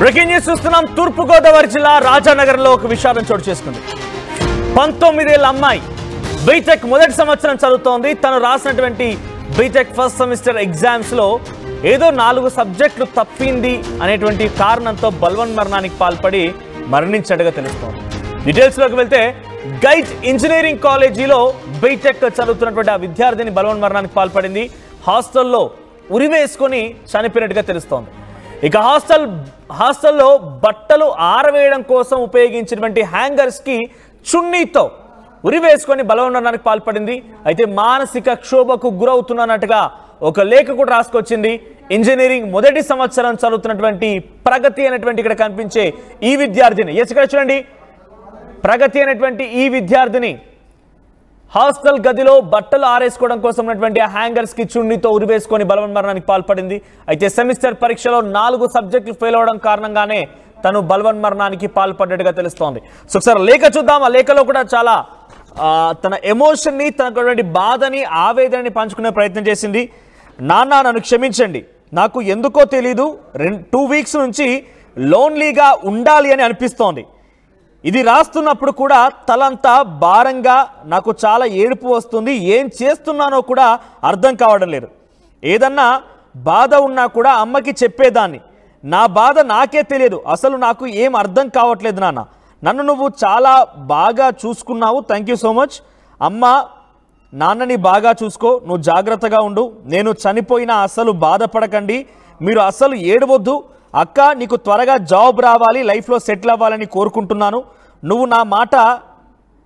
Breaking news చూస్తున్నాం. తూర్పు గోదావరి జిల్లా రాజానగరంలో ఒక విషాదం చోటు చేసుకుంది. 19 ఏళ్ల అమ్మాయి బీటెక్ మొదటి సంవత్సరం చదువుతోంది. తను రాసినటువంటి బీటెక్ ఫస్ట్ సెమిస్టర్ ఎగ్జామ్స్ లో ఏదో 4 సబ్జెక్టులు తప్పింది అనేటువంటి కారణంతో బలవన్మరణానికి పాల్పడి మరణించినట్టుగా తెలుస్తోంది. డీటెయిల్స్ లోకి వెళ్తే గైట్ ఇంజనీరింగ్ కాలేజీలో బీటెక్ చదువుతున్నటువంటి ఆ విద్యార్థిని బలవన్మరణానికి పాల్పడింది. హాస్టల్లో ఉరివేసుకొని చనిపోయినట్టుగా తెలుస్తోంది. ఇక హాస్టల్లో బట్టలు ఆరవేయడం కోసం ఉపయోగించినటువంటి హ్యాంగర్స్ కి చున్నీతో ఉరివేసుకొని బలవన్మరణానికి పాల్పడింది. అయితే మానసిక క్షోభకు గురవుతున్నట్టుగా ఒక లేఖ కూడా రాసుకొచ్చింది. ఇంజనీరింగ్ మొదటి సంవత్సరం చదువుతున్నటువంటి ప్రగతి అనేటువంటి ఇక్కడ కనిపించే ఈ విద్యార్థిని, ఇక్కడ చూడండి, ప్రగతి అనేటువంటి ఈ విద్యార్థిని హాస్టల్ గదిలో బట్టలు ఆరేసుకోవడం కోసం ఉన్నటువంటి ఆ హ్యాంగర్స్ కి చున్నీతో ఉరివేసుకొని బలవన్మరణానికి పాల్పడింది. అయితే సెమిస్టర్ పరీక్షలో 4 సబ్జెక్టులు ఫెయిల్ అవడం కారణంగానే తను బలవన్మరణానికి పాల్పడ్డట్టుగా తెలుస్తోంది. సో ఒకసారి లేఖ చూద్దాం. ఆ లేఖలో కూడా చాలా తన ఎమోషన్ ని, తనకున్నటువంటి బాధని, ఆవేదనని పంచుకునే ప్రయత్నం చేసింది. నాన్న, నన్ను క్షమించండి. నాకు ఎందుకో తెలీదు 2 వీక్స్ నుంచి లోన్లీగా ఉండాలి అని అనిపిస్తోంది. ఇది రాస్తున్నప్పుడు కూడా తలంతా భారంగా, నాకు చాలా ఏడుపు వస్తుంది. ఏం చేస్తున్నానో కూడా అర్థం కావడం లేదు. ఏదన్నా బాధ ఉన్నా కూడా అమ్మకి చెప్పేదాన్ని. నా బాధ నాకే తెలియదు. అసలు నాకు ఏం అర్థం కావట్లేదు నాన్న. నన్ను నువ్వు చాలా బాగా చూసుకున్నావు. Thank you so much. అమ్మ, నాన్నని బాగా చూసుకో. నువ్వు జాగ్రత్తగా ఉండు. నేను చనిపోయినా అస్సలు బాధపడకండి. మీరు అస్సలు ఏడవద్దు. అక్క, నీకు త్వరగా జాబ్ రావాలి, లైఫ్లో సెటిల్ అవ్వాలని కోరుకుంటున్నాను. నువ్వు నా మాట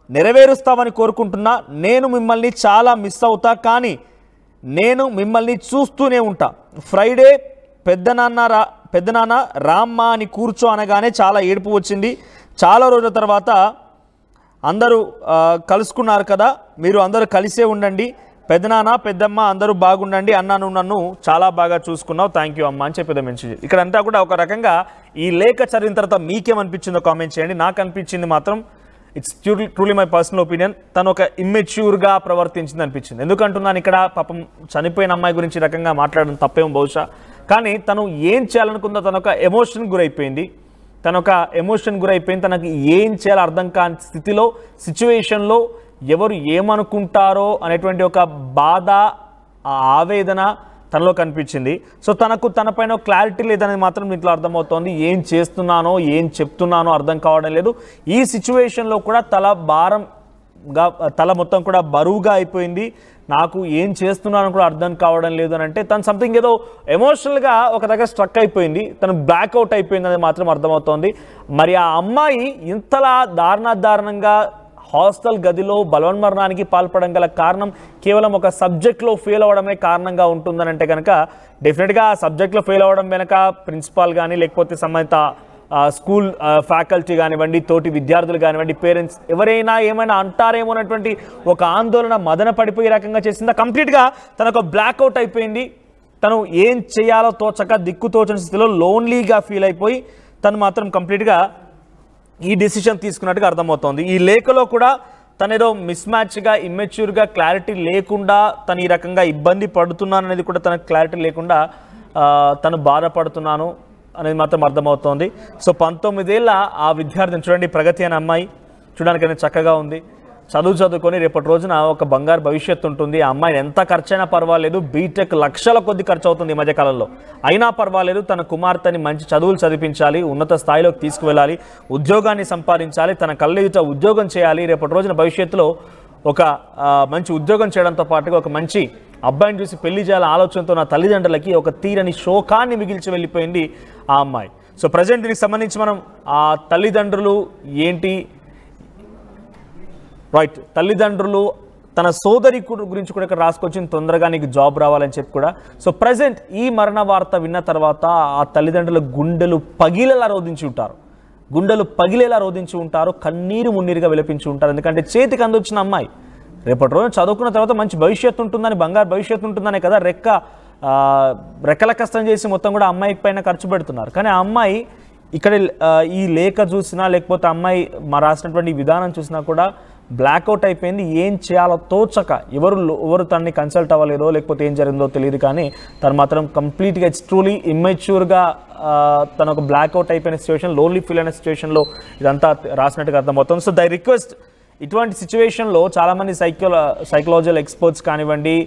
నెరవేరుస్తావని కోరుకుంటున్నా. నేను మిమ్మల్ని చాలా మిస్ అవుతా, కానీ నేను మిమ్మల్ని చూస్తూనే ఉంటా. ఫ్రైడే పెద్దనాన్న రామ్మ అని కూర్చో అనగానే చాలా ఏడుపు వచ్చింది. చాలా రోజుల తర్వాత అందరూ కలుసుకున్నారు కదా, మీరు అందరూ కలిసే ఉండండి. పెద్దనాన్న, పెద్దమ్మ అందరూ బాగుండండి. అన్న, నువ్వు నన్ను చాలా బాగా చూసుకున్నావు. థ్యాంక్ యూ అమ్మ అని చెప్పేది మెన్షన్. ఇక్కడంతా కూడా ఒక రకంగా ఈ లేఖ చదివిన తర్వాత మీకేమనిపించిందో కామెంట్ చేయండి. నాకు అనిపించింది మాత్రం, it's truly my personal opinion, తను ఒక ఇమ్మెచ్యూర్గా ప్రవర్తించింది అనిపించింది. ఎందుకంటున్నాను, ఇక్కడ పాపం చనిపోయిన అమ్మాయి గురించి రకంగా మాట్లాడడం తప్పేమో బహుశా, కానీ తను ఏం చేయాలనుకుందో తనొక ఎమోషన్ గురైపోయింది. తనకు ఏం చేయాలో అర్థం కాని స్థితిలో, సిచ్యువేషన్లో ఎవరు ఏమనుకుంటారో అనేటువంటి ఒక బాధ, ఆవేదన తనలో కనిపించింది. సో తనపైన క్లారిటీ లేదనేది మాత్రం దీంట్లో అర్థమవుతోంది. ఏం చేస్తున్నానో, ఏం చెప్తున్నానో అర్థం కావడం లేదు. ఈ సిచ్యువేషన్లో కూడా తల మొత్తం కూడా బరువుగా అయిపోయింది. నాకు ఏం చేస్తున్నానో కూడా అర్థం కావడం లేదు అని అంటే తను సంథింగ్ ఏదో ఎమోషనల్గా ఒక దగ్గర స్ట్రక్ అయిపోయింది. తను బ్లాక్అవుట్ అయిపోయింది అనేది మాత్రం అర్థమవుతోంది. మరి ఆ అమ్మాయి ఇంతలా దారుణంగా హాస్టల్ గదిలో బలవన్మరణానికి పాల్పడడం గల కారణం కేవలం ఒక సబ్జెక్ట్లో ఫెయిల్ అవ్వడమే కారణంగా ఉంటుందని అంటే కనుక డెఫినెట్గా ఆ సబ్జెక్ట్లో ఫెయిల్ అవ్వడం వెనక ప్రిన్సిపాల్ కానీ, లేకపోతే సంబంధిత స్కూల్ ఫ్యాకల్టీ కానివ్వండి, తోటి విద్యార్థులు కానివ్వండి, పేరెంట్స్ ఎవరైనా ఏమైనా అంటారేమో అన్నటువంటి ఒక ఆందోళన మదన పడిపోయే రకంగా చేసిందా. కంప్లీట్గా తనకు బ్లాక్అవుట్ అయిపోయింది. తను ఏం చేయాలో తోచక, దిక్కుతోచని స్థితిలో లోన్లీగా ఫీల్ అయిపోయి తను మాత్రం కంప్లీట్గా ఈ డెసిషన్ తీసుకున్నట్టుగా అర్థమవుతోంది. ఈ లేఖలో కూడా తనేదో మిస్ మ్యాచ్గా, ఇమ్మెచ్యూర్గా, క్లారిటీ లేకుండా తను ఈ రకంగా ఇబ్బంది పడుతున్నాను అనేది కూడా తనకు క్లారిటీ లేకుండా తను బాధపడుతున్నాను అనేది మాత్రం అర్థమవుతోంది. సో 19 ఏళ్ళ ఆ విద్యార్థిని చూడండి, ప్రగతి అనే అమ్మాయి చూడడానికి చక్కగా ఉంది. చదువుకొని రేపటి రోజున ఒక బంగారు భవిష్యత్తు ఉంటుంది. ఆ అమ్మాయిని ఎంత ఖర్చైనా పర్వాలేదు, బీటెక్ లక్షల కొద్ది ఖర్చు అవుతుంది ఈ మధ్యకాలంలో, అయినా పర్వాలేదు, తన కుమార్తెని మంచి చదువులు చదివించాలి, ఉన్నత స్థాయిలోకి తీసుకువెళ్ళాలి, ఉద్యోగాన్ని సంపాదించాలి, తన కళ్ళెదుట ఉద్యోగం చేయాలి. రేపటి రోజున భవిష్యత్తులో ఒక మంచి ఉద్యోగం చేయడంతో పాటుగా ఒక మంచి అబ్బాయిని చూసి పెళ్లి చేయాలనే ఆలోచనతో నా తల్లిదండ్రులకి ఒక తీరని శోకాన్ని మిగిల్చి వెళ్ళిపోయింది ఆ అమ్మాయి. సో ప్రజెంట్ దీనికి సంబంధించి మనం ఆ తల్లిదండ్రులు ఏంటి, రైట్, తల్లిదండ్రులు తన సోదరి గురించి కూడా ఇక్కడ రాసుకొచ్చింది, తొందరగా నీకు జాబ్ రావాలని చెప్పి కూడా. సో ప్రజెంట్ ఈ మరణ వార్త విన్న తర్వాత ఆ తల్లిదండ్రుల గుండెలు పగిలేలా రోధించి ఉంటారు, కన్నీరు మున్నీరుగా విలపించి ఉంటారు. ఎందుకంటే చేతికి అందొచ్చిన అమ్మాయి రేపటి రోజు చదువుకున్న తర్వాత మంచి భవిష్యత్తు ఉంటుందని, బంగారు భవిష్యత్తు ఉంటుందనే కదా రెక్కల కష్టం చేసి మొత్తం కూడా అమ్మాయి పైన ఖర్చు పెడుతున్నారు. కానీ ఆ అమ్మాయి ఇక్కడ ఈ లేఖ చూసినా, లేకపోతే అమ్మాయి రాసినటువంటి విధానం చూసినా కూడా బ్లాక్అవుట్ అయిపోయింది. ఏం చేయాలో తోచక ఎవరు తనని కన్సల్ట్ అవ్వలేదో లేకపోతే ఏం జరిగిందో తెలియదు, కానీ తను మాత్రం కంప్లీట్గా ఇట్స్ ట్రూలీ ఇమ్మెచ్యూర్గా తను ఒక బ్లాక్అవుట్ అయిపోయిన సిచ్యువేషన్, లోన్లీ ఫీల్ అయిన సిచ్యువేషన్లో ఇదంతా రాసినట్టుగా అర్థమవుతుంది. సో దై రిక్వెస్ట్, ఇటువంటి సిచ్యువేషన్లో చాలామంది సైకలాజికల్ ఎక్స్పర్ట్స్ కానివ్వండి,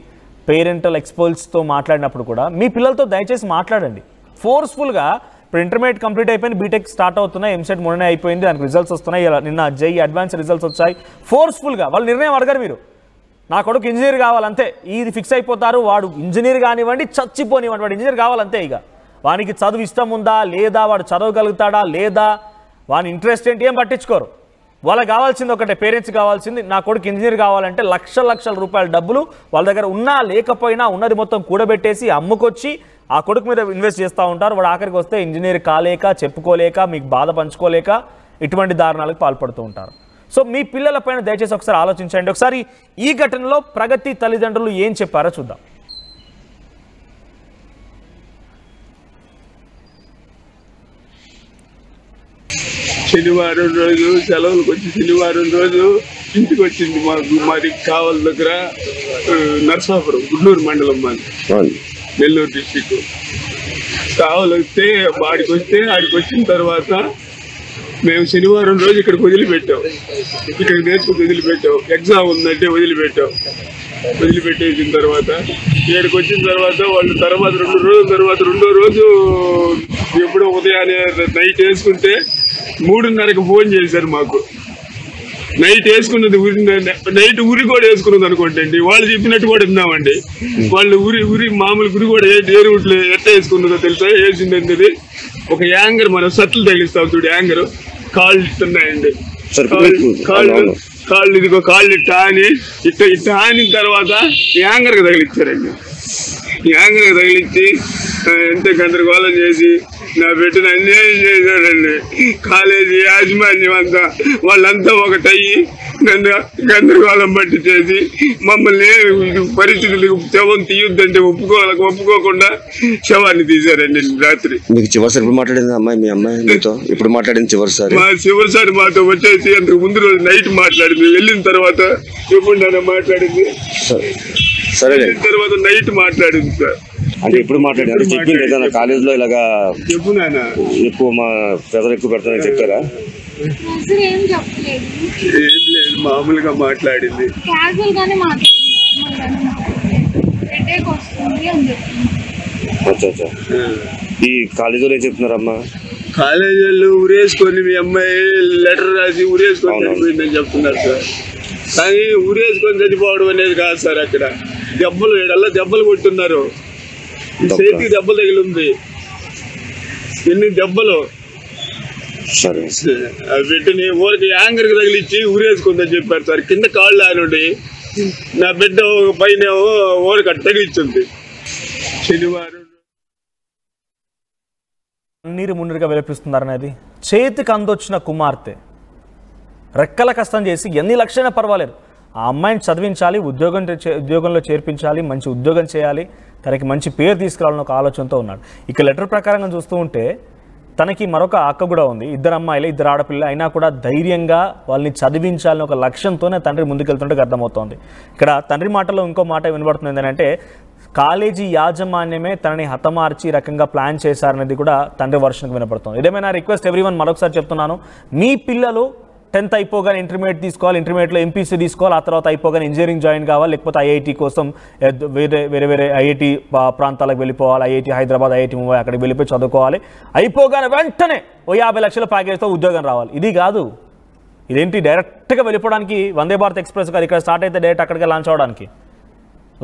పేరెంటల్ ఎక్స్పర్ట్స్తో మాట్లాడినప్పుడు కూడా మీ పిల్లలతో దయచేసి మాట్లాడండి ఫోర్స్ఫుల్గా. ఇప్పుడు ఇంటర్మీడియట్ కంప్లీట్ అయిపోయింది, బీటెక్ స్టార్ట్ అవుతున్నాయి, ఎంసెట్ మొన్ననే అయిపోయింది, దానికి రిజల్ట్స్ వస్తున్నాయి, నిన్న జై అడ్వాన్స్ రిజల్ట్స్ వచ్చాయి. ఫోర్స్ఫుల్గా వాళ్ళ నిర్ణయం అడగరు మీరు, నా కొడుకు ఇంజనీర్ కావాలంతే, ఇది ఫిక్స్ అయిపోతారు. వాడు ఇంజనీర్ కానివ్వండి, చచ్చిపోనివ్వండి, వాడు ఇంజనీర్ కావాలంతే. ఇక వానికి చదువు ఇష్టం ఉందా లేదా, వాడు చదవగలుగుతాడా లేదా, వాని ఇంట్రెస్ట్ ఏంటి ఏం పట్టించుకోరు. వాళ్ళకి కావాల్సింది ఒకటే, పేరెంట్స్ కావాల్సింది నా కొడుకు ఇంజనీర్ కావాలంటే లక్షల రూపాయల డబ్బులు వాళ్ళ దగ్గర ఉన్నా లేకపోయినా ఉన్నది మొత్తం కూడబెట్టేసి అమ్ముకొచ్చి ఆ కొడుకు మీద ఇన్వెస్ట్ చేస్తూ ఉంటారు. వాడు ఆఖరికి వస్తే ఇంజనీర్ కాలేక, చెప్పుకోలేక, మీకు బాధ పంచుకోలేక ఇటువంటి దారుణాలకు పాల్పడుతూ ఉంటారు. సో మీ పిల్లలపైన దయచేసి ఒకసారి ఆలోచించండి. ఒకసారి ఈ ఘటనలో ప్రగతి తల్లిదండ్రులు ఏం చెప్పారో చూద్దాం. శనివారం రోజు సెలవులకు వచ్చి శనివారం రోజు ఇంటికి వచ్చింది. మాది కావల దగ్గర నరసాపురం, గుంటూరు మండలం, మాది నెల్లూరు డిస్టిక్. కావలు వస్తే ఆడికి వచ్చిన తర్వాత మేము శనివారం రోజు ఇక్కడికి వదిలిపెట్టాం, ఇక్కడికి నేర్చుకుని వదిలిపెట్టాం. ఎగ్జామ్ ఉందంటే వదిలిపెట్టేసిన తర్వాత ఇక్కడికి వచ్చిన తర్వాత వాళ్ళు తర్వాత 2 రోజుల తర్వాత రెండో రోజు ఎప్పుడో ఉదయాన్నే నైట్ వేసుకుంటే 3:30కి ఫోన్ చేశారు మాకు. నైట్ వేసుకున్నది నైట్ ఉరి కూడా వేసుకున్నది అనుకోండి, వాళ్ళు చెప్పినట్టు కూడా విన్నామండి. వాళ్ళు ఉరి మామూలు ఉరి కూడా ఏ రూట్లో ఎట్లా వేసుకున్నదో తెలుసా? వేసింది ఒక యాంగర్, మనం సట్లు తగిలిస్తాం చూడు, యాంగర్ కాళ్ళు ఇస్తున్నాయండి, కాళ్ళు ఇదిగో కాళ్ళు ఇట్ట అని ఇట్ట ఆనిన తర్వాత యాంగర్కి తగిలిచ్చారండి. యాంగర్కి తగిలిచ్చి ఎంత గందరగోళం చేసి నా బిడ్డను అన్యాయం చేశారండి. కాలేజీ యాజమాన్యం అంతా వాళ్ళంతా ఒకటయ్యి నన్ను గందరగోళం పట్టి చేసి మమ్మల్ని పరిస్థితులకు శవం తీయొద్దంటే ఒప్పుకోకుండా శవాన్ని తీశారండి రాత్రి. మీకు చివరిసారి ఎప్పుడు మాట్లాడింది అమ్మాయి? మీ అమ్మాయి మీతో ఎప్పుడు మాట్లాడింది చివరిసారి? చివరిసారి మాతో వచ్చేసి అంతకు ముందు రోజు నైట్ మాట్లాడింది. వెళ్ళిన తర్వాత ఎప్పుడు నన్ను మాట్లాడింది, సరే తర్వాత నైట్ మాట్లాడింది సార్. అంటే ఎప్పుడు మాట్లాడారు? చెప్పింది ఏదైనా కాలేజీలో ఇలాగా ఎక్కువ మా ప్రజలు ఎక్కువ పెడతానని చెప్పారా? ఏం లేదు, మామూలుగా మాట్లాడింది. ఈ కాలేజీలో ఏం చెప్తున్నారమ్మా? కాలేజీలో ఉరేసుకొని మీ అమ్మాయి లెటర్ రాసి ఉరేసుకొని చనిపోయిందని చెప్తున్నారు సార్. కానీ ఉరేసుకొని చనిపోవడం అనేది కాదు సార్. అక్కడ దెబ్బలు కొట్టున్నారు, చేతికి దెబ్బలు తగిలింది, ఎన్ని దెబ్బలు. బిడ్డని ఊరికి యాంగర్కి తగిలిచ్చి ఊరేసుకుందని చెప్పారు సార్. కింద కాళ్ళు ఆనుండి నా బిడ్డ పైన ఊరికి అట్ట తగిలిచ్చింది. శనివారం నీరు మున్నీరుగా వెలిపిస్తున్నారనేది చేతికి అందొచ్చిన కుమార్తె రెక్కల కష్టం చేసి ఎన్ని లక్షలైనా పర్వాలేదు, ఆ అమ్మాయిని చదివించాలి, ఉద్యోగంలో చేర్పించాలి, మంచి ఉద్యోగం చేయాలి, తనకి మంచి పేరు తీసుకురావాలని ఒక ఆలోచనతో ఉన్నాడు. ఇక లెటర్ ప్రకారంగా చూస్తూ ఉంటే తనకి మరొక అక్క కూడా ఉంది, 2 అమ్మాయిలు 2 ఆడపిల్లలు, అయినా కూడా ధైర్యంగా వాళ్ళని చదివించాలని ఒక లక్ష్యంతోనే తండ్రి ముందుకెళ్తుంటే అర్థమవుతోంది. ఇక్కడ తండ్రి మాటలో ఇంకో మాట వినబడుతుంది ఏంటంటే, కాలేజీ యాజమాన్యమే తనని హతమార్చి రకంగా ప్లాన్ చేశారనేది కూడా తండ్రి వర్షన్కి వినపడుతుంది. ఇదేమైనా రిక్వెస్ట్ ఎవ్రీవన్, మరొకసారి చెప్తున్నాను, మీ పిల్లలు 10th అయిపోగానే ఇంటర్మీడియట్ తీసుకోవాలి, ఇంటర్మీడియట్లో ఎంపీసీ తీసుకోవాలి, ఆ తర్వాత అయిపోగానే ఇంజనీరింగ్ జాయిన్ కావాలి, లేకపోతే ఐఐటి కోసం వేరే ఐఐటి ప్రాంతాలకు వెళ్ళిపోవాలి, ఐఐటి హైదరాబాద్, ఐఐటి ముంబై అక్కడికి వెళ్ళిపోయి చదువుకోవాలి, అయిపోగానే వెంటనే 50 లక్షల ప్యాకేజ్తో ఉద్యోగం రావాలి. ఇది కాదు. ఇదేంటి డైరెక్ట్గా వెళ్ళిపోవడానికి వందే భారత్ ఎక్స్ప్రెస్ గారు ఇక్కడ స్టార్ట్ అయితే డైరెక్ట్ అక్కడికి లాంచ్ అవడానికి.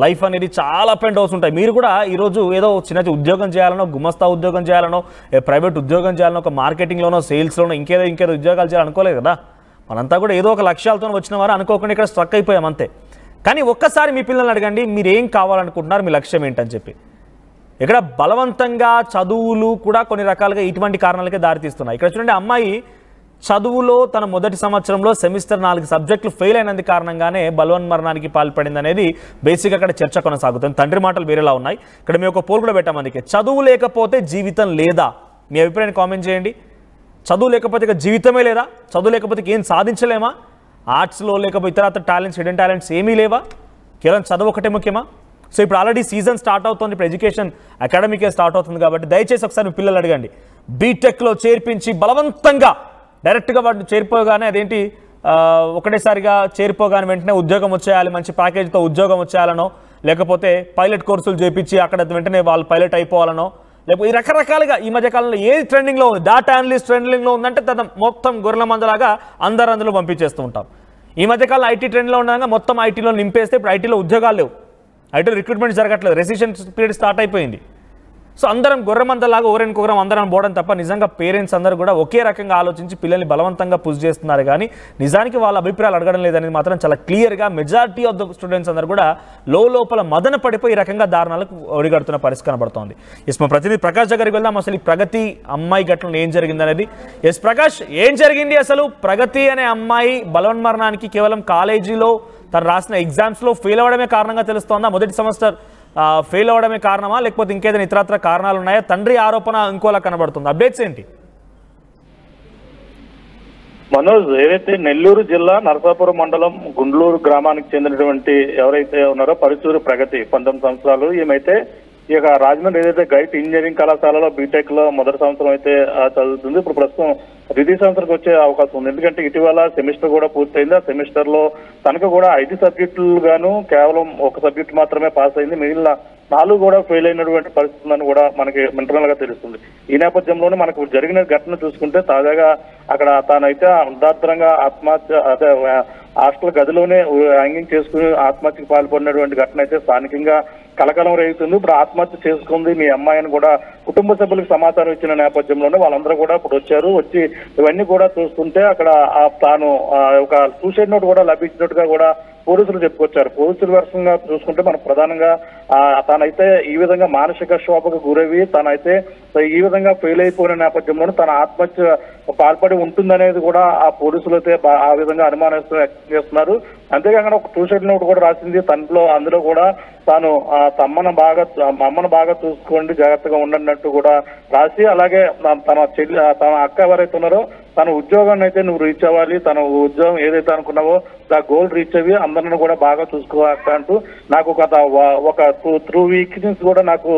లైఫ్ అనేది చాలా అప్ అండ్ డౌన్స్ ఉంటాయి. మీరు కూడా ఈరోజు ఏదో చిన్న ఉద్యోగం చేయాలనో, గుమస్తా ఉద్యోగం చేయాలనో, ప్రైవేట్ ఉద్యోగం చేయాలనో, ఒక మార్కెటింగ్లోనో, సేల్స్లోనో, ఇంకేదో ఉద్యోగాలు చేయాలనుకోలేదు కదా. మనంతా కూడా ఏదో ఒక లక్ష్యాలతో వచ్చిన వారు అనుకోకుండా ఇక్కడ స్ట్రక్ అయిపోయాం అంతే. కానీ ఒక్కసారి మీ పిల్లల్ని అడగండి, మీరు ఏం కావాలనుకుంటున్నారు, మీ లక్ష్యం ఏంటని చెప్పి. ఇక్కడ బలవంతంగా చదువులు కూడా కొన్ని రకాలుగా ఇటువంటి కారణాలకే దారితీస్తున్నాయి. ఇక్కడ చూడండి, అమ్మాయి చదువులో తన మొదటి సంవత్సరంలో సెమిస్టర్ 4 సబ్జెక్టులు ఫెయిల్ అయినందు కారణంగానే బలవన్మరణానికి పాల్పడింది అనేది బేసిక్గా అక్కడ చర్చ కొనసాగుతుంది. తండ్రి మాటలు వేరేలా ఉన్నాయి. ఇక్కడ మేము ఒక పోల్ కూడా పెట్టాం, అందుకే చదువు లేకపోతే జీవితం లేదా? మీ అభిప్రాయాన్ని కామెంట్ చేయండి. చదువు లేకపోతే ఇక జీవితమే లేదా? చదువు లేకపోతే ఏం సాధించలేమా? ఆర్ట్స్లో లేకపోతే ఇతరత్ర టాలెంట్స్, హిడెన్ టాలెంట్స్ ఏమీ లేవా? కేవలం చదువు ఒకటే ముఖ్యమా? సో ఇప్పుడు ఆల్రెడీ సీజన్ స్టార్ట్ అవుతుంది, ఇప్పుడు ఎడ్యుకేషన్ అకాడమికే స్టార్ట్ అవుతుంది కాబట్టి దయచేసి ఒకసారి మీ పిల్లలు అడగండి. బీటెక్లో చేర్పించి బలవంతంగా డైరెక్ట్గా వాటిని చేరిపోగానే అదేంటి ఒకటేసారిగా చేరిపోగానే వెంటనే ఉద్యోగం వచ్చేయాలి, మంచి ప్యాకేజ్తో ఉద్యోగం వచ్చేయాలనో, లేకపోతే పైలట్ కోర్సులు చేయించి అక్కడ వెంటనే వాళ్ళు పైలట్ అయిపోవాలనో, లేకపోతే ఈ రకరకాలుగా ఈ మధ్యకాలంలో ఏది ట్రెండింగ్లో ఉంది, డేటా అనలిస్ట్ ట్రెండింగ్లో ఉందంటే మొత్తం గొర్రెల మందలాగా అందరూ అందులో పంపించేస్తూ ఉంటాం. ఈ మధ్యకాలంలో ఐటీ ట్రెండ్లో ఉండగా మొత్తం ఐటీలో నింపేస్తే ఇప్పుడు ఐటీలో ఉద్యోగాలు లేవు, ఐటీలో రిక్రూట్మెంట్ జరగట్లేదు, రెసిషన్ పీరియడ్ స్టార్ట్ అయిపోయింది. సో అందరం గొర్రెమందలాగా ఒకరికొకరం అందరం పోవడం తప్ప నిజంగా పేరెంట్స్ అందరూ కూడా ఒకే రకంగా ఆలోచించి పిల్లల్ని బలవంతంగా పుష్ చేస్తున్నారు కానీ నిజానికి వాళ్ళ అభిప్రాయాలు అడగడం లేదనేది మాత్రం చాలా క్లియర్గా మెజారిటీ ఆఫ్ ద స్టూడెంట్స్ అందరూ కూడా లోపల మదన పడిపోయి ఈ రకంగా దారుణాలకు ఒడిగడుతున్న పరిస్థితి కనబడుతోంది. ఎస్, మా ప్రతినిధి ప్రకాష్ దగ్గరికి వెళ్దాం. అసలు ఈ ప్రగతి అమ్మాయి ఘటనలో ఏం జరిగింది అనేది. ఎస్ ప్రకాష్, ఏం జరిగింది అసలు? ప్రగతి అనే అమ్మాయి బలవన్మరణానికి కేవలం కాలేజీలో తను రాసిన ఎగ్జామ్స్లో ఫెయిల్ అవ్వడమే కారణంగా తెలుస్తోందా? మొదటి సెమిస్టర్ ఫెయిల్ అవ్వడమే కారణమా, లేకపోతే ఇంకేదైనా ఇతరత్ర కారణాలు ఉన్నాయా? తండ్రి ఆరోపణ ఇంకోలా కనబడుతుంది. అప్డేట్స్ ఏంటి? మనోజ్, ఏదైతే నెల్లూరు జిల్లా నరసాపురం మండలం గుండ్లూరు గ్రామానికి చెందినటువంటి ఎవరైతే ఉన్నారో పరుచూరు ప్రగతి 19 సంవత్సరాలు, ఈమెతే ఇక రాజమండ్రి ఏదైతే గైట్ ఇంజనీరింగ్ కళాశాలలో బీటెక్ లో మొదటి సంవత్సరం అయితే చదువుతుంది. ఇప్పుడు ప్రస్తుతం ద్వితీయ సంవత్సరానికి వచ్చే అవకాశం ఉంది. ఎందుకంటే ఇటీవల సెమిస్టర్ కూడా పూర్తయింది. ఆ సెమిస్టర్ లో తనకు కూడా 5 సబ్జెక్టులు గాను కేవలం 1 సబ్జెక్ట్ మాత్రమే పాస్ అయింది, మిగిలిన 4 కూడా ఫెయిల్ అయినటువంటి పరిస్థితులను కూడా మనకి ఇంటర్నల్ గా తెలుస్తుంది. ఈ నేపథ్యంలోనే మనకు జరిగిన ఘటన చూసుకుంటే తాజాగా అక్కడ తానైతే అంధార్థంగా ఆత్మహత్య అదే హాస్టల్ గదిలోనే హ్యాంగింగ్ చేసుకుని ఆత్మహత్యకు పాల్పడినటువంటి ఘటన అయితే స్థానికంగా కలకలం రేగుతుంది. ఇప్పుడు ఆత్మహత్య చేసుకుంది మీ అమ్మాయిని కూడా కుటుంబ సభ్యులకు సమాచారం ఇచ్చిన నేపథ్యంలోనే వాళ్ళందరూ కూడా ఇప్పుడు వచ్చి ఇవన్నీ కూడా చూస్తుంటే అక్కడ తాను ఒక సూసైడ్ నోట్ కూడా లభించినట్టుగా కూడా పోలీసులు చెప్పుకొచ్చారు. పోలీసుల వర్షంగా చూసుకుంటే మనకు ప్రధానంగా తనైతే ఈ విధంగా మానసిక క్షోభకు గురవి తనైతే ఈ విధంగా ఫెయిల్ అయిపోయిన నేపథ్యంలోనే తన ఆత్మహత్య పాల్పడి ఉంటుందనేది కూడా ఆ పోలీసులు అయితే ఆ విధంగా అనుమానం వ్యక్తం చేస్తున్నారు. అంతేకాకుండా ఒక సూసైడ్ నోట్ కూడా రాసింది తనలో, అందులో కూడా తాను అమ్మను బాగా చూసుకోండి, జాగ్రత్తగా ఉండన్నట్టు కూడా రాసి, అలాగే తన అక్క ఎవరైతే ఉన్నారో తన ఉద్యోగాన్ని అయితే నువ్వు రీచ్ అవ్వాలి, తన ఉద్యోగం ఏదైతే అనుకున్నావో ఆ గోల్ రీచ్ అవ్వి అందరిని కూడా బాగా చూసుకోవాలి అంటూ నాకు ఒక 2 వీక్స్ నుంచి కూడా నాకు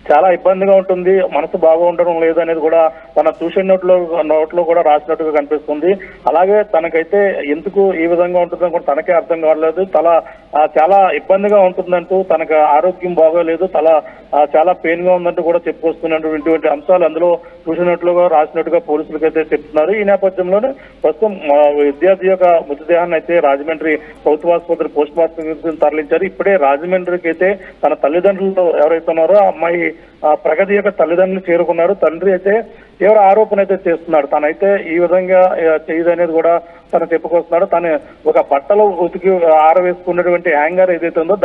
చాలా ఇబ్బందిగా ఉంటుంది, మనసు బాగా ఉండడం లేదు అనేది కూడా తన సూసైడ్ నోట్లో కూడా రాసినట్టుగా కనిపిస్తుంది. అలాగే తనకైతే ఎందుకు ఈ విధంగా ఉంటుందని కూడా తనకే అర్థం కావట్లేదు, చాలా ఇబ్బందిగా ఉంటుందంటూ, తనకు ఆరోగ్యం బాగోలేదు, చాలా పెయిన్ గా ఉందంటూ కూడా చెప్పుకొస్తున్నటువంటి అంశాలు అందులో సూసైడ్ నోట్లో రాసినట్టుగా పోలీసులకు అయితే చెప్తున్నారు. ఈ నేపథ్యంలోనే ప్రస్తుతం విద్యార్థి యొక్క మృతదేహాన్ని అయితే రాజమండ్రి ప్రభుత్వ ఆసుపత్రి పోస్ట్ మార్టం తరలించారు. ఇప్పుడే రాజమండ్రికి అయితే తన తల్లిదండ్రులు ఎవరైతే ఉన్నారో ఆ అమ్మాయి ప్రగతి యొక్క తల్లిదండ్రులు చేరుకున్నారు. తండ్రి అయితే తీవ్ర ఆరోపణ అయితే చేస్తున్నాడు. తనైతే ఈ విధంగా చేయదు అనేది కూడా తను చెప్పుకొస్తున్నాడు. తను ఒక బట్టలు ఉతికి ఆరవేసుకున్నటువంటి హ్యాంగర్ ఏదైతే ఉందో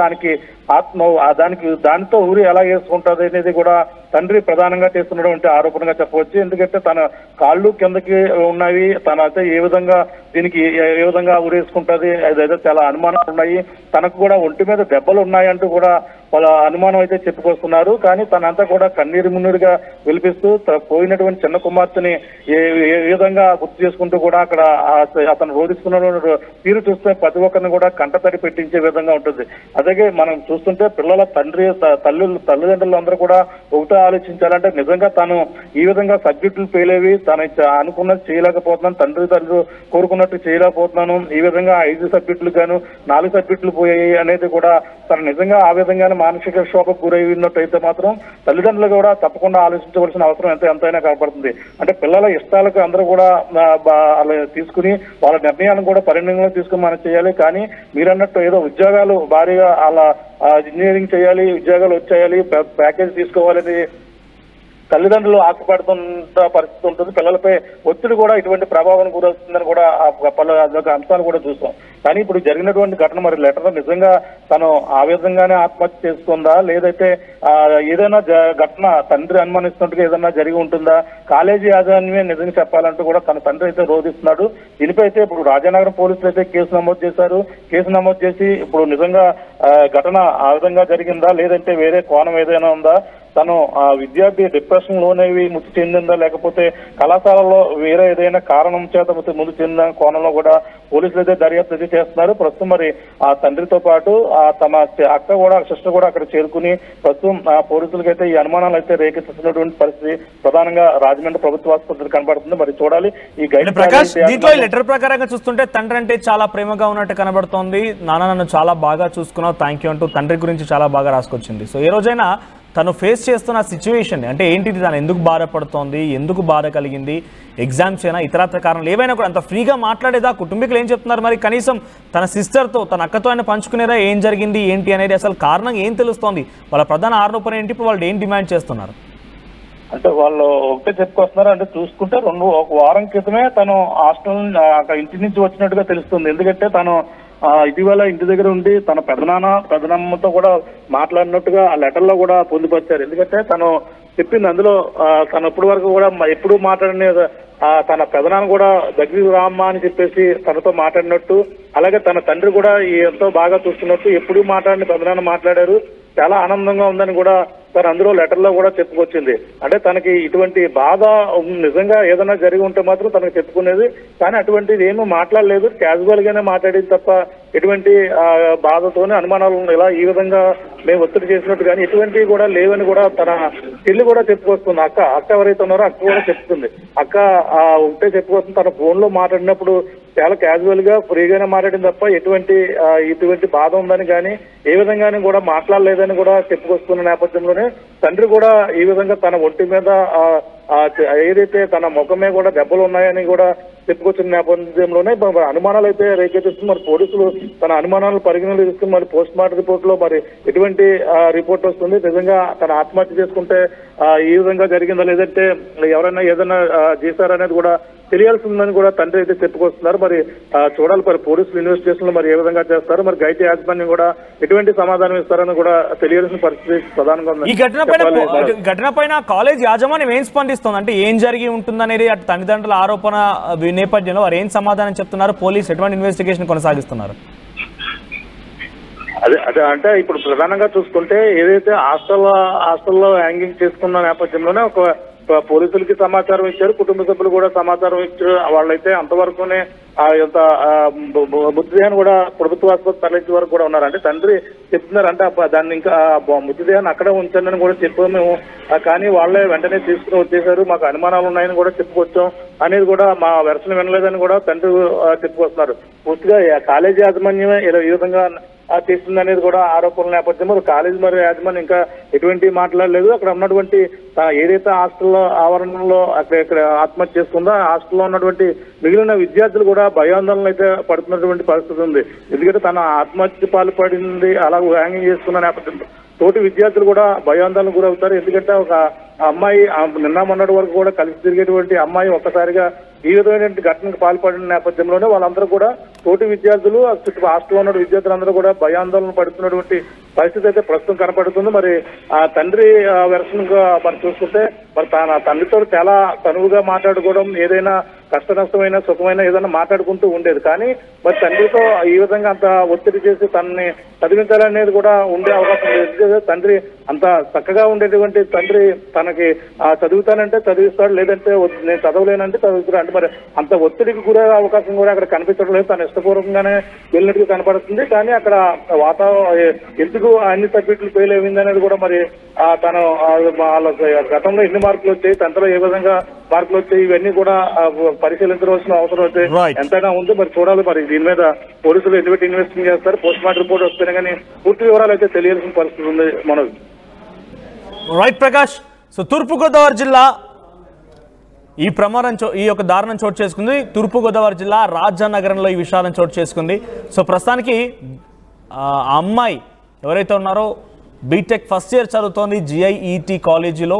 దానితో ఊరి ఎలా వేసుకుంటుంది అనేది కూడా తండ్రి ప్రధానంగా చేస్తున్నటువంటి ఆరోపణగా చెప్పవచ్చు. ఎందుకంటే తన కాళ్ళు కిందకి ఉన్నాయి, తనైతే ఏ విధంగా దీనికి ఏ విధంగా ఊరేసుకుంటుంది అదైతే చాలా అనుమానాలు ఉన్నాయి. తనకు కూడా ఒంటి మీద దెబ్బలు ఉన్నాయంటూ కూడా వాళ్ళ అనుమానం అయితే చెప్పుకొస్తున్నారు. కానీ తనంతా కూడా కన్నీరు మున్నీరుగా విలిపిస్తూ పోయినటువంటి చిన్న కుమార్తెని ఏ విధంగా గుర్తు చేసుకుంటూ కూడా అక్కడ అతను రోధిస్తున్న తీరు చూస్తే ప్రతి ఒక్కరిని కూడా కంటతడి పెట్టించే విధంగా ఉంటుంది. అలాగే మనం చూస్తుంటే పిల్లల తల్లిదండ్రులు అందరూ కూడా ఒకటే ఆలోచించాలంటే నిజంగా తను ఈ విధంగా సబ్జెక్టులు ఫెయిల్ అయ్యి తను అనుకున్నది చేయలేకపోతున్నాను, తల్లిదండ్రులు కోరుకున్నట్టు చేయలేకపోతున్నాను, ఈ విధంగా 5 సబ్జెక్టులు గాను 4 సబ్జెక్టులు పోయాయి అనేది కూడా తను నిజంగా ఆ విధంగానే మానసిక క్షోభకు గురైనట్టయితే మాత్రం తల్లిదండ్రులు కూడా తప్పకుండా ఆలోచించవలసిన అవసరం ఎంతైనా కనపడుతుంది. అంటే పిల్లల ఇష్టాలకు అందరూ కూడా తీసుకుని వాళ్ళ నిర్ణయాలను కూడా పరిగణనలో తీసుకుని మనం చేయాలి. కానీ మీరన్నట్టు ఏదో ఉద్యోగాలు భారీగా అలా ఇంజనీరింగ్ చేయాలి, ఉద్యోగాలు వచ్చేయాలి, ప్యాకేజ్ తీసుకోవాలని తల్లిదండ్రులు ఆశపడుతున్న పరిస్థితి ఉంటుంది. పిల్లలపై ఒత్తిడి కూడా ఇటువంటి ప్రభావం గురవుతుందని కూడా అదొక అంశాలు కూడా చూస్తాం. కానీ ఇప్పుడు జరిగినటువంటి ఘటన మరి లెటర్ నిజంగా తను ఆ విధంగానే ఆత్మహత్య చేసుకుందా, లేదైతే ఏదైనా ఘటన తండ్రి అనుమానిస్తున్నట్టుగా ఏదైనా జరిగి ఉంటుందా, కాలేజీ యాజమాన్యమే నిజంగా చెప్పాలంటూ కూడా తన తండ్రి అయితే రోధిస్తున్నాడు. దీనిపై అయితే ఇప్పుడు రాజానగరం పోలీసులు అయితే కేసు నమోదు చేశారు. కేసు నమోదు చేసి ఇప్పుడు నిజంగా ఘటన ఆ విధంగా జరిగిందా, లేదంటే వేరే కోణం ఏదైనా ఉందా, తను ఆ విద్యార్థి డిప్రెషన్ లోనేవి మృతి చెందిందా లేకపోతే కళాశాలలో వేరే ఏదైనా కారణం చేత మృతి చెందిన కోణంలో కూడా పోలీసులు అయితే దర్యాప్తు అయితే చేస్తున్నారు. ప్రస్తుతం మరి ఆ తండ్రితో పాటు తమ అక్క కూడా సిస్టర్ కూడా అక్కడ చేరుకుని ప్రస్తుతం పోలీసులకి అయితే ఈ అనుమానాలు అయితే రేకెత్తుతున్నటువంటి పరిస్థితి ప్రధానంగా రాజమండ్రి ప్రభుత్వ ఆసుపత్రి కనబడుతుంది. మరి చూడాలి ఈ గైడ్ ప్రకాష్. దీంట్లో లెటర్ ప్రకారంగా చూస్తుంటే తండ్రి అంటే చాలా ప్రేమగా ఉన్నట్టు కనబడుతోంది. నాన్న నన్ను చాలా బాగా చూసుకున్నావు, థ్యాంక్ యూ అంటూ తండ్రి గురించి చాలా బాగా రాసుకొచ్చింది. సో ఏ రోజైనా తను ఫేస్ చేస్తున్న సిచ్యువేషన్ అంటే ఏంటిది, తను ఎందుకు బాధపడుతోంది, ఎందుకు బాధ కలిగింది, ఎగ్జామ్స్ అయినా ఇతరత్ర కారణాలు ఏవైనా కూడా అంత ఫ్రీగా మాట్లాడేదా? కుటుంబీకులు ఏం చెప్తున్నారు మరి? కనీసం తన సిస్టర్తో తన అక్కతో అయినా పంచుకునేదా ఏం జరిగింది ఏంటి అనేది? అసలు కారణం ఏం తెలుస్తోంది? వాళ్ళ ప్రధాన ఆరోపణ ఏంటి? ఇప్పుడు వాళ్ళు ఏం డిమాండ్ చేస్తున్నారు? అంటే వాళ్ళు ఒకటే చెప్పుకొస్తున్నారు. అంటే చూసుకుంటే ఒక వారం క్రితమే తను హాస్టల్ ఇంటి నుంచి వచ్చినట్టుగా తెలుస్తుంది. ఎందుకంటే తను ఇటీవల ఇంటి దగ్గర ఉండి తన పెదనాన్నతో కూడా మాట్లాడినట్టుగా ఆ లెటర్ లో కూడా పొందుపరిచారు. ఎందుకంటే తను చెప్పింది అందులో తను ఇప్పటి వరకు కూడా ఎప్పుడు మాట్లాడిన తన పెదనాన్న కూడా దగ్గరికి రామ్మా అని చెప్పేసి తనతో మాట్లాడినట్టు, అలాగే తన తండ్రి కూడా ఎంతో బాగా చూస్తున్నట్టు, ఎప్పుడు మాట్లాడిన పెదనాన్న మాట్లాడారు, చాలా ఆనందంగా ఉందని కూడా తను అందులో లెటర్ లో కూడా చెప్పుకొచ్చింది. అంటే తనకి ఇటువంటి బాధ నిజంగా ఏదైనా జరిగి ఉంటే మాత్రం తనకు చెప్పుకునేది, కానీ అటువంటిది ఏమీ మాట్లాడలేదు, క్యాజువల్ గానే మాట్లాడేది తప్ప ఎటువంటి బాధతోనే అనుమానాలు ఇలా ఈ విధంగా మేము ఒత్తిడి చేసినట్టు కానీ ఎటువంటివి కూడా లేవని కూడా తన చెల్లి కూడా చెప్పుకొస్తుంది. అక్క ఎవరైతే ఉన్నారో అక్క కూడా చెప్తుంది. అక్క ఒకటే చెప్పుకొస్తుంది, తన ఫోన్ లో మాట్లాడినప్పుడు చాలా క్యాజువల్ గా ఫ్రీగానే మాట్లాడింది తప్ప ఇటువంటి బాధ ఉందని కానీ ఏ విధంగానే కూడా మాట్లాడలేదని కూడా చెప్పుకొస్తున్న నేపథ్యంలోనే తండ్రి కూడా ఈ విధంగా తన ఒంటి మీద ఏదైతే తన ముఖమే కూడా దెబ్బలు ఉన్నాయని కూడా చెప్పుకొచ్చిన నేపథ్యంలోనే అనుమానాలు అయితే రేకెత్తిస్తుంది. మరి పోలీసులు తన అనుమానాలను పరిగణలో తీసుకుని మరి పోస్ట్ మార్టం రిపోర్ట్ లో మరి ఎటువంటి రిపోర్ట్ వస్తుంది, నిజంగా తన ఆత్మహత్య చేసుకుంటే ఈ విధంగా జరిగిందా లేదంటే ఎవరైనా ఏదైనా చేశారనేది కూడా తెలియాల్సి ఉందని కూడా తండ్రి అయితే చెప్పుకొస్తున్నారు. మరి చూడాలి మరి పోలీసులు ఇన్వెస్టిగేషన్ లో మరి ఏ విధంగా చేస్తారు, మరి గైట్ యాజమాన్యం కూడా ఎటువంటి సమాధానం ఇస్తారని కూడా తెలియాల్సిన పరిస్థితి ప్రధానంగా ఉంది. ఈ ఘటన పైన కాలేజ్ యాజమాన్యం ఏం స్పందిస్తుంది, అంటే ఏం జరిగి ఉంటుందనేది అటు తల్లిదండ్రుల ఆరోపణ నేపథ్యంలో వారు ఏం సమాధానం చెప్తున్నారు, పోలీసు ఎటువంటి ఇన్వెస్టిగేషన్ కొనసాగిస్తున్నారు? అదే అంటే ఇప్పుడు ప్రధానంగా చూసుకుంటే ఏదైతే హాస్టల్లో హ్యాంగింగ్ చేసుకున్న నేపథ్యంలోనే ఒక పోలీసులకి సమాచారం ఇచ్చారు, కుటుంబ సభ్యులు కూడా సమాచారం ఇచ్చారు. వాళ్ళైతే అంతవరకునే ఎంత మృతదేహాన్ని కూడా ప్రభుత్వ ఆసుపత్రి తరలించే వరకు కూడా ఉన్నారు. అంటే తండ్రి చెప్తున్నారు, అంటే దాన్ని ఇంకా మృతదేహాన్ని అక్కడే ఉంచండి కూడా చెప్పాము మేము, కానీ వాళ్ళే వెంటనే తీసుకుని వచ్చేసారు, మాకు అనుమానాలు ఉన్నాయని కూడా చెప్పుకొచ్చాం అనేది కూడా మా వెర్షన్ వినలేదని కూడా తండ్రి చెప్పుకొస్తున్నారు. పూర్తిగా కాలేజీ యాజమాన్యమే ఈ విధంగా చేస్తుంది అనేది కూడా ఆరోపణల నేపథ్యంలో కాలేజీ మరి యాజమాన్యం ఇంకా ఎటువంటి మాట్లాడలేదు. అక్కడ ఉన్నటువంటి ఏదైతే హాస్టల్లో ఆవరణలో ఇక్కడ ఆత్మహత్య చేసుకుందో హాస్టల్లో ఉన్నటువంటి మిగిలిన విద్యార్థులు కూడా భయాందోళన అయితే పడుతున్నటువంటి పరిస్థితి ఉంది. ఎందుకంటే తన ఆత్మహత్య పాల్పడింది అలా హ్యాంగింగ్ చేసుకున్న నేపథ్యంలో తోటి విద్యార్థులు కూడా భయాందోళనకు గురవుతారు. ఎందుకంటే ఒక అమ్మాయి నిన్న మొన్నటి వరకు కూడా కలిసి తిరిగేటువంటి అమ్మాయి ఒక్కసారిగా ఈ విధమైనటువంటి ఘటనకు పాల్పడిన నేపథ్యంలోనే వాళ్ళందరూ కూడా తోటి విద్యార్థులు చుట్టూ హాస్టల్లో ఉన్న విద్యార్థులందరూ కూడా భయాందోళన పడుతున్నటువంటి పరిస్థితి అయితే ప్రస్తుతం కనపడుతుంది. మరి ఆ తండ్రి వెర్షన్ మరి చూసుకుంటే మరి తన తండ్రితో చాలా తనువుగా మాట్లాడుకోవడం, ఏదైనా కష్ట నష్టమైన సుఖమైన ఏదైనా మాట్లాడుకుంటూ ఉండేది. కానీ మరి తండ్రితో ఈ విధంగా అంత ఒత్తిడి చేసి తనని చదివించాలనేది కూడా ఉండే అవకాశం లేదు. తండ్రి అంత చక్కగా ఉండేటువంటి తండ్రి తనకి చదువుతానంటే చదివిస్తాడు, లేదంటే నేను చదవలేనంటే చదువుతాడు. అంటే మరి అంత ఒత్తిడికి గురయ్యే అవకాశం కూడా అక్కడ కనిపించడం లేదు. తను ఇష్టపూర్వకంగానే వెళ్ళినట్టుగా కనపడుతుంది. కానీ అక్కడ వాతావరణం ఎందుకు అన్ని సబ్జెక్టులు ఫెయిల్ అయింది అనేది కూడా మరి తను వాళ్ళ గతంలో ఎన్ని మార్కులు వచ్చాయి, తంతలో ఏ విధంగా మార్కులు వచ్చాయి, ఇవన్నీ కూడా పరిశీలించవలసిన అవసరం అయితే ఎంతైనా ఉంది. మరి చూడాలి మరి దీని మీద పోలీసులు ఎటువంటి ఇన్వెస్టిగేషన్ చేస్తారు, పోస్ట్ మార్టం రిపోర్ట్ వస్తేనే కానీ పూర్తి వివరాలు అయితే తెలియాల్సిన పరిస్థితి ఉంది. మనది రైట్ ప్రకాష్. సో తూర్పుగోదావరి జిల్లా ఈ యొక్క దారుణం చోటు చేసుకుంది. తూర్పుగోదావరి జిల్లా రాజానగరంలో ఈ విషయాలను చోటు చేసుకుంది. సో ప్రస్తుతానికి ఆ అమ్మాయి ఎవరైతే ఉన్నారో బీటెక్ ఫస్ట్ ఇయర్ చదువుతోంది జిఐఈటి కాలేజీలో.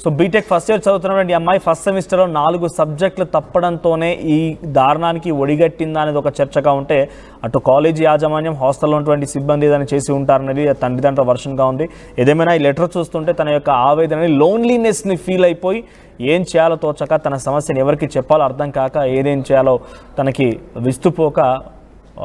సో బీటెక్ ఫస్ట్ ఇయర్ చదువుతున్నటువంటి అమ్మాయి ఫస్ట్ సెమిస్టర్లో 4 సబ్జెక్టులు తప్పడంతోనే ఈ దారుణానికి ఒడిగట్టిందా అనేది ఒక చర్చగా ఉంటే, అటు కాలేజీ యాజమాన్యం హాస్టల్లో ఉన్నటువంటి సిబ్బంది ఏదైనా చేసి ఉంటారనేది తండ్రిదండ్రుల వర్షన్గా ఉంది. ఏదేమైనా ఈ లెటర్ చూస్తుంటే తన యొక్క ఆవేదనని, లోన్లీనెస్ని ఫీల్ అయిపోయి ఏం చేయాలో తోచక, తన సమస్యను ఎవరికి చెప్పాలో అర్థం కాక, ఏదేం చేయాలో తనకి విస్తుపోక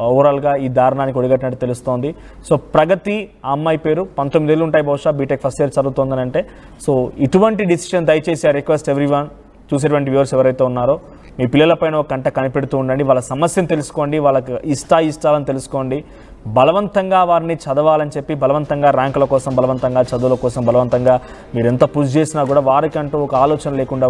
ఓవరాల్గా ఈ దారుణానికి ఒడిగట్టినట్టు తెలుస్తోంది. సో ప్రగతి ఆ అమ్మాయి పేరు, 19 ఏళ్ళు ఉంటాయి బహుశా, బీటెక్ ఫస్ట్ ఇయర్ చదువుతోందని అంటే. సో ఇటువంటి డిసిషన్ దయచేసి ఆ రిక్వెస్ట్ ఎవ్రీవన్, చూసేటువంటి వ్యూవర్స్ ఎవరైతే ఉన్నారో మీ పిల్లలపైన ఒక కంట కనిపెడుతూ ఉండండి. వాళ్ళ సమస్యను తెలుసుకోండి, వాళ్ళకి ఇష్టాలను తెలుసుకోండి. బలవంతంగా వారిని చదవాలని చెప్పి బలవంతంగా ర్యాంకుల కోసం, బలవంతంగా చదువుల కోసం, బలవంతంగా మీరు ఎంత పుష్ చేసినా కూడా వారికంటూ ఒక ఆలోచన లేకుండా